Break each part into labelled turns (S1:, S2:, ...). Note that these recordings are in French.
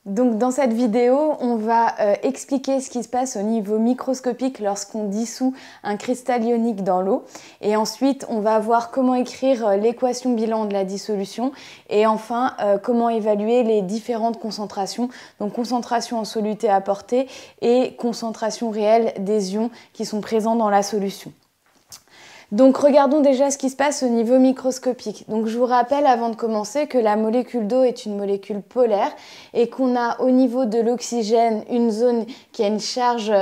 S1: Donc dans cette vidéo, on va expliquer ce qui se passe au niveau microscopique lorsqu'on dissout un cristal ionique dans l'eau. Et ensuite, on va voir comment écrire l'équation bilan de la dissolution. Et enfin, comment évaluer les différentes concentrations. Donc concentration en soluté apportée et concentration réelle des ions qui sont présents dans la solution. Donc regardons déjà ce qui se passe au niveau microscopique. Donc je vous rappelle avant de commencer que la molécule d'eau est une molécule polaire et qu'on a au niveau de l'oxygène une zone qui a une charge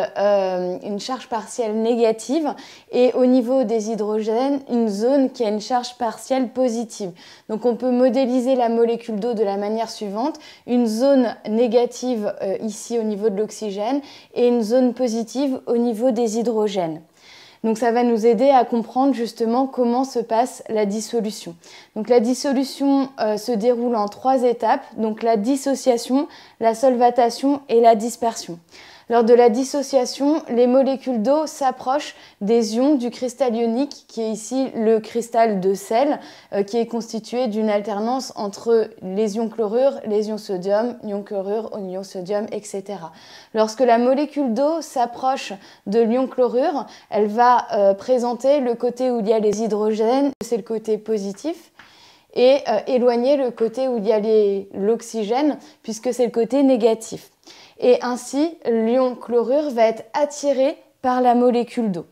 S1: partielle négative et au niveau des hydrogènes une zone qui a une charge partielle positive. Donc on peut modéliser la molécule d'eau de la manière suivante, une zone négative ici au niveau de l'oxygène et une zone positive au niveau des hydrogènes. Donc ça va nous aider à comprendre justement comment se passe la dissolution. Donc la dissolution se déroule en 3 étapes, donc la dissociation, la solvatation et la dispersion. Lors de la dissociation, les molécules d'eau s'approchent des ions du cristal ionique, qui est ici le cristal de sel, qui est constitué d'une alternance entre les ions chlorure, les ions sodium, ions chlorure, ions sodium, etc. Lorsque la molécule d'eau s'approche de l'ion chlorure, elle va présenter le côté où il y a les hydrogènes, c'est le côté positif, et éloigner le côté où il y a l'oxygène, puisque c'est le côté négatif. Et ainsi, l'ion chlorure va être attiré par la molécule d'eau.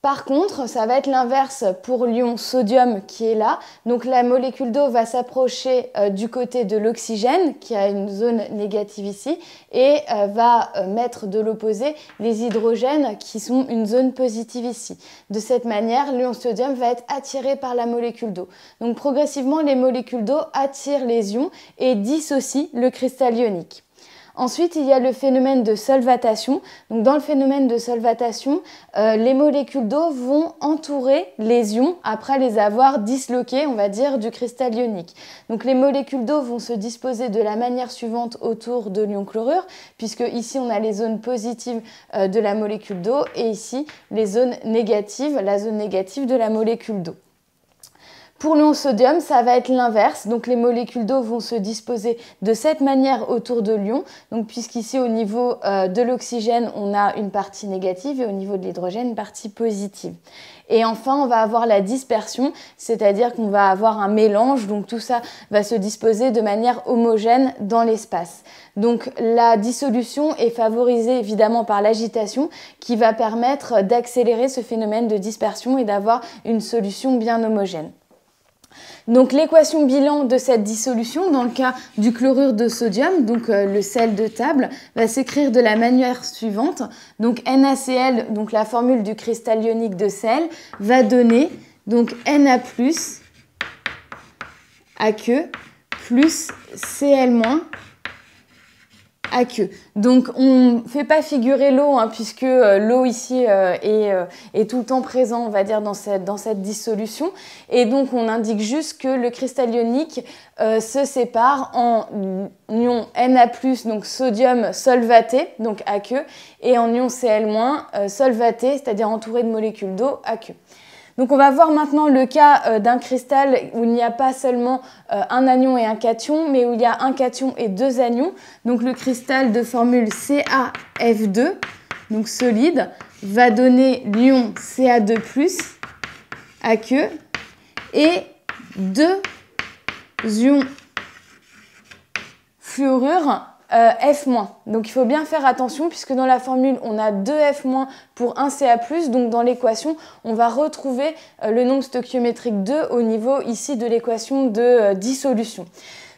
S1: Par contre, ça va être l'inverse pour l'ion sodium qui est là. Donc la molécule d'eau va s'approcher du côté de l'oxygène, qui a une zone négative ici, et va mettre de l'opposé les hydrogènes qui sont une zone positive ici. De cette manière, l'ion sodium va être attiré par la molécule d'eau. Donc progressivement, les molécules d'eau attirent les ions et dissocient le cristal ionique. Ensuite, il y a le phénomène de solvatation. Donc, dans le phénomène de solvatation, les molécules d'eau vont entourer les ions après les avoir disloqués, on va dire, du cristal ionique. Donc, les molécules d'eau vont se disposer de la manière suivante autour de l'ion chlorure, puisque ici, on a les zones positives de la molécule d'eau et ici, les zones négatives, la zone négative de la molécule d'eau. Pour l'ion sodium, ça va être l'inverse. Donc les molécules d'eau vont se disposer de cette manière autour de l'ion. Donc puisqu'ici au niveau de l'oxygène, on a une partie négative et au niveau de l'hydrogène, une partie positive. Et enfin, on va avoir la dispersion, c'est-à-dire qu'on va avoir un mélange. Donc tout ça va se disposer de manière homogène dans l'espace. Donc la dissolution est favorisée évidemment par l'agitation qui va permettre d'accélérer ce phénomène de dispersion et d'avoir une solution bien homogène. Donc l'équation bilan de cette dissolution, dans le cas du chlorure de sodium, donc le sel de table, va s'écrire de la manière suivante. Donc NaCl, donc la formule du cristal ionique de sel, va donner donc Na+, aqueux, plus Cl-, aqueux. Donc on ne fait pas figurer l'eau puisque l'eau ici est tout le temps présent, on va dire, dans cette dissolution. Et donc on indique juste que le cristal ionique se sépare en ion Na+, donc sodium solvaté, donc aqueux, et en ion Cl-, solvaté, c'est-à-dire entouré de molécules d'eau, aqueux. Donc on va voir maintenant le cas d'un cristal où il n'y a pas seulement un anion et un cation, mais où il y a un cation et 2 anions. Donc le cristal de formule CaF2, donc solide, va donner l'ion Ca2+, aqueux, et 2 ions fluorure F-. Donc il faut bien faire attention puisque dans la formule on a 2 F- pour 1 Ca+, donc dans l'équation on va retrouver le nombre stoichiométrique 2 au niveau ici de l'équation de dissolution.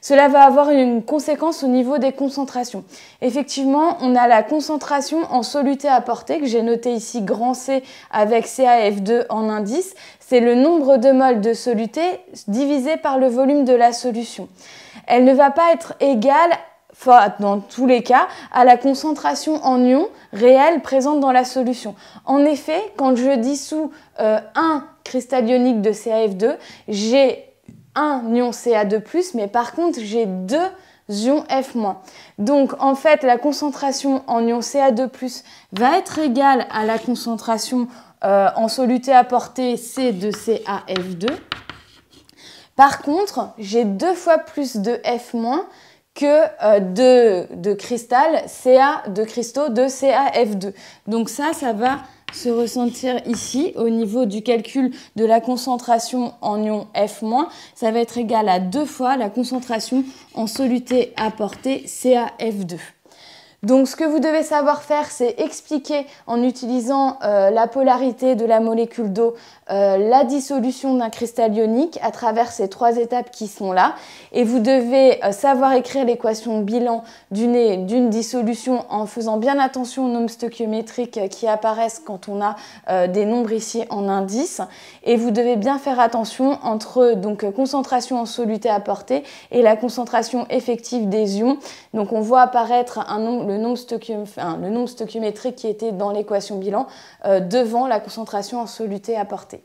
S1: Cela va avoir une conséquence au niveau des concentrations. Effectivement, on a la concentration en soluté apportée, que j'ai noté ici grand C avec CaF2 en indice. C'est le nombre de moles de soluté divisé par le volume de la solution. Elle ne va pas être égale, dans tous les cas, à la concentration en ions réelle présente dans la solution. En effet, quand je dissous un cristal ionique de CaF2, j'ai un ion Ca2+, mais par contre, j'ai 2 ions F-. Donc, en fait, la concentration en ion Ca2+, va être égale à la concentration en soluté apportée C de CaF2. Par contre, j'ai 2 fois plus de F- que de cristal, de cristaux de CaF2. Donc ça va se ressentir ici au niveau du calcul de la concentration en ion F-. Ça va être égal à 2 fois la concentration en soluté apportée CaF2. Donc ce que vous devez savoir faire, c'est expliquer en utilisant la polarité de la molécule d'eau, la dissolution d'un cristal ionique à travers ces 3 étapes qui sont là. Et vous devez savoir écrire l'équation bilan d'une dissolution en faisant bien attention aux nombres stoichiométriques qui apparaissent quand on a des nombres ici en indice. Et vous devez bien faire attention entre donc concentration en soluté apportée et la concentration effective des ions. Donc on voit apparaître le nombre stoichiométrique qui était dans l'équation bilan devant la concentration en soluté apportée.